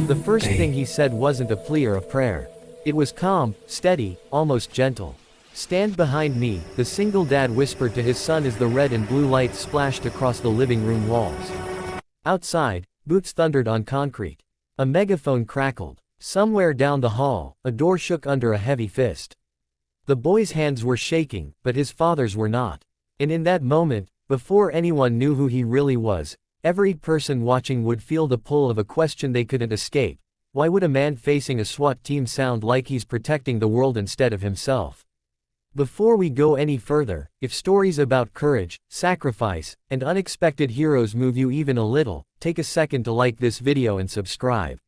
The first thing he said wasn't a plea or a prayer. It was calm, steady, almost gentle. "Stand behind me," the single dad whispered to his son as the red and blue lights splashed across the living room walls. Outside, boots thundered on concrete. A megaphone crackled. Somewhere down the hall, a door shook under a heavy fist. The boy's hands were shaking, but his father's were not. And in that moment, before anyone knew who he really was, every person watching would feel the pull of a question they couldn't escape. Why would a man facing a SWAT team sound like he's protecting the world instead of himself? Before we go any further, if stories about courage, sacrifice, and unexpected heroes move you even a little, take a second to like this video and subscribe.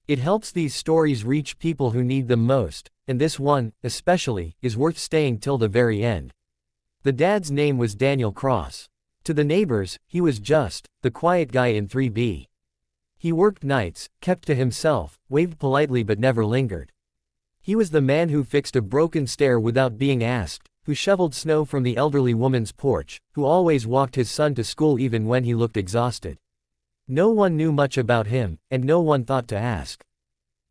It helps these stories reach people who need them most, and this one, especially, is worth staying till the very end. The dad's name was Daniel Cross. To the neighbors, he was just the quiet guy in 3B. He worked nights, kept to himself, waved politely but never lingered. He was the man who fixed a broken stair without being asked, who shoveled snow from the elderly woman's porch, who always walked his son to school even when he looked exhausted. No one knew much about him, and no one thought to ask.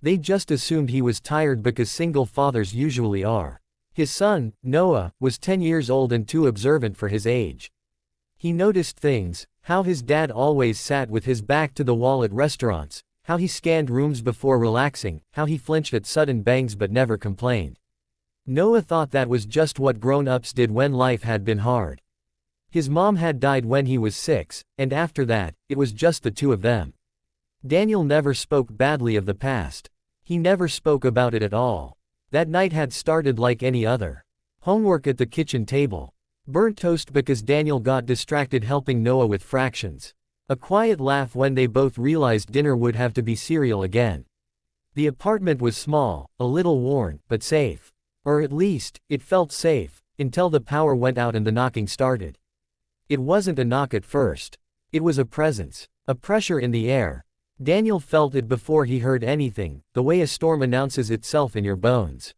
They just assumed he was tired because single fathers usually are. His son, Noah, was 10 years old and too observant for his age. He noticed things, how his dad always sat with his back to the wall at restaurants, how he scanned rooms before relaxing, how he flinched at sudden bangs but never complained. Noah thought that was just what grown-ups did when life had been hard. His mom had died when he was 6, and after that, it was just the two of them. Daniel never spoke badly of the past. He never spoke about it at all. That night had started like any other. Homework at the kitchen table. Burnt toast because Daniel got distracted helping Noah with fractions. A quiet laugh when they both realized dinner would have to be cereal again. The apartment was small, a little worn, but safe. Or at least, it felt safe, until the power went out and the knocking started. It wasn't a knock at first. It was a presence, a pressure in the air. Daniel felt it before he heard anything, the way a storm announces itself in your bones.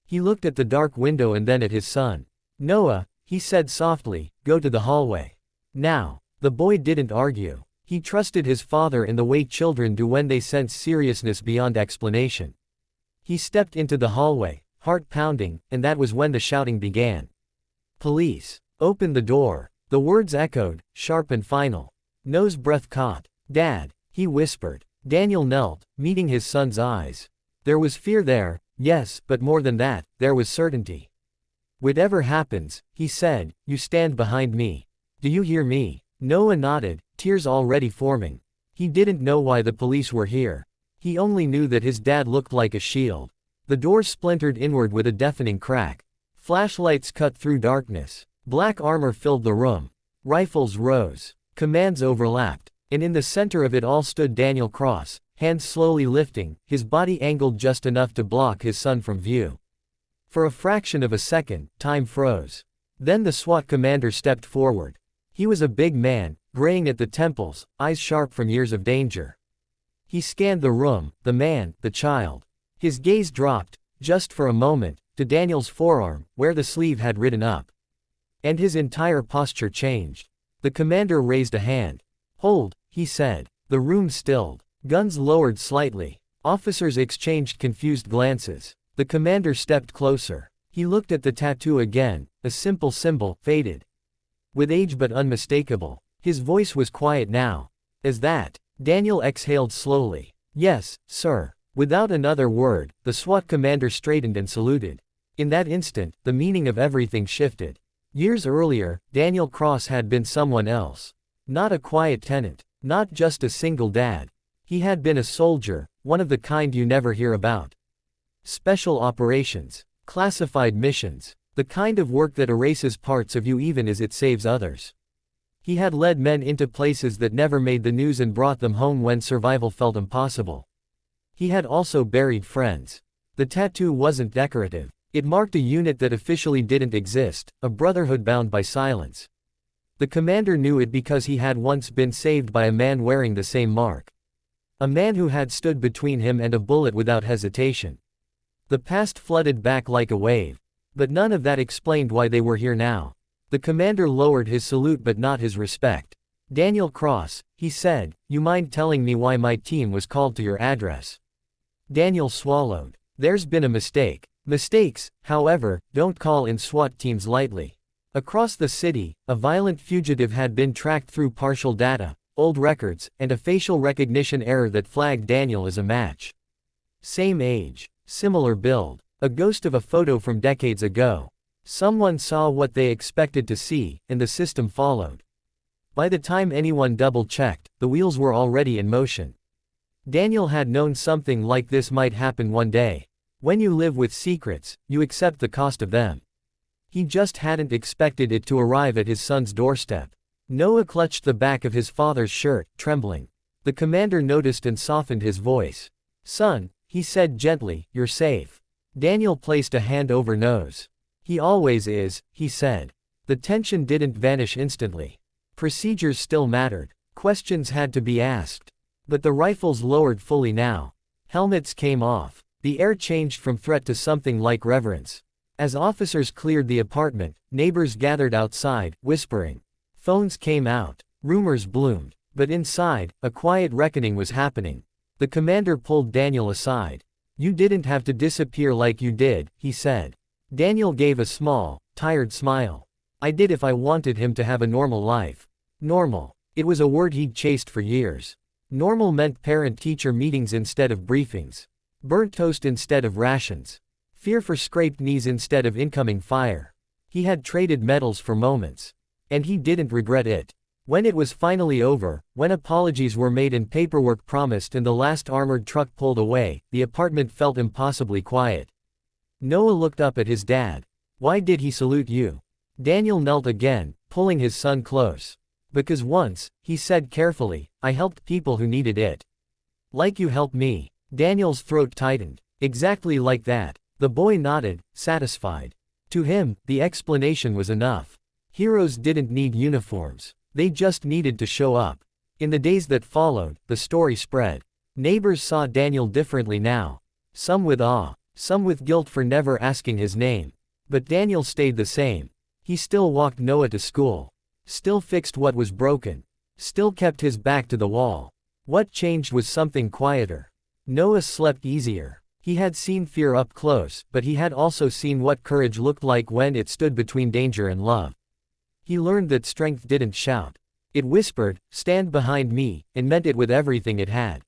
He looked at the dark window and then at his son. "Noah," he said softly, "go to the hallway. Now." The boy didn't argue. He trusted his father in the way children do when they sense seriousness beyond explanation. He stepped into the hallway, heart pounding, and that was when the shouting began. "Police! Open the door!" The words echoed, sharp and final. Noah's breath caught. "Dad," he whispered. Daniel knelt, meeting his son's eyes. There was fear there, yes, but more than that, there was certainty. "Whatever happens," he said, "you stand behind me. Do you hear me?" Noah nodded, tears already forming. He didn't know why the police were here. He only knew that his dad looked like a shield. The door splintered inward with a deafening crack. Flashlights cut through darkness. Black armor filled the room. Rifles rose. Commands overlapped. And in the center of it all stood Daniel Cross, hands slowly lifting, his body angled just enough to block his son from view. For a fraction of a second, time froze. Then the SWAT commander stepped forward. He was a big man, graying at the temples, eyes sharp from years of danger. He scanned the room, the man, the child. His gaze dropped, just for a moment, to Daniel's forearm, where the sleeve had ridden up. And his entire posture changed. The commander raised a hand. "Hold," he said. The room stilled. Guns lowered slightly. Officers exchanged confused glances. The commander stepped closer. He looked at the tattoo again, a simple symbol, faded with age but unmistakable. His voice was quiet now. "Is that?" Daniel exhaled slowly. "Yes, sir." Without another word, the SWAT commander straightened and saluted. In that instant, the meaning of everything shifted. Years earlier, Daniel Cross had been someone else. Not a quiet tenant. Not just a single dad. He had been a soldier, one of the kind you never hear about. Special operations. Classified missions. The kind of work that erases parts of you even as it saves others. He had led men into places that never made the news and brought them home when survival felt impossible. He had also buried friends. The tattoo wasn't decorative. It marked a unit that officially didn't exist, a brotherhood bound by silence. The commander knew it because he had once been saved by a man wearing the same mark. A man who had stood between him and a bullet without hesitation. The past flooded back like a wave. But none of that explained why they were here now. The commander lowered his salute but not his respect. Daniel Cross, he said, you mind telling me why my team was called to your address? Daniel swallowed. There's been a mistake. Mistakes, however, don't call in SWAT teams lightly. Across the city, a violent fugitive had been tracked through partial data, old records, and a facial recognition error that flagged Daniel as a match. Same age, similar build, a ghost of a photo from decades ago. Someone saw what they expected to see, and the system followed. By the time anyone double-checked, the wheels were already in motion. Daniel had known something like this might happen one day. When you live with secrets, you accept the cost of them. He just hadn't expected it to arrive at his son's doorstep. Noah clutched the back of his father's shirt, trembling. The commander noticed and softened his voice. Son, he said gently, you're safe. Daniel placed a hand over nose. He always is, he said. The tension didn't vanish instantly. Procedures still mattered. Questions had to be asked. But the rifles lowered fully now. Helmets came off. The air changed from threat to something like reverence. As officers cleared the apartment, neighbors gathered outside, whispering. Phones came out. Rumors bloomed. But inside, a quiet reckoning was happening. The commander pulled Daniel aside. You didn't have to disappear like you did, he said. Daniel gave a small, tired smile. I did if I wanted him to have a normal life. Normal. It was a word he'd chased for years. Normal meant parent-teacher meetings instead of briefings. Burnt toast instead of rations. Fear for scraped knees instead of incoming fire. He had traded medals for moments. And he didn't regret it. When it was finally over, when apologies were made and paperwork promised and the last armored truck pulled away, the apartment felt impossibly quiet. Noah looked up at his dad. Why did he salute you? Daniel knelt again, pulling his son close. Because once, he said carefully, I helped people who needed it. Like you helped me. Daniel's throat tightened. Exactly like that. The boy nodded, satisfied. To him, the explanation was enough. Heroes didn't need uniforms. They just needed to show up. In the days that followed, the story spread. Neighbors saw Daniel differently now. Some with awe. Some with guilt for never asking his name. But Daniel stayed the same. He still walked Noah to school. Still fixed what was broken. Still kept his back to the wall. What changed was something quieter. Noah slept easier. He had seen fear up close, but he had also seen what courage looked like when it stood between danger and love. He learned that strength didn't shout. It whispered, stand behind me, and meant it with everything it had.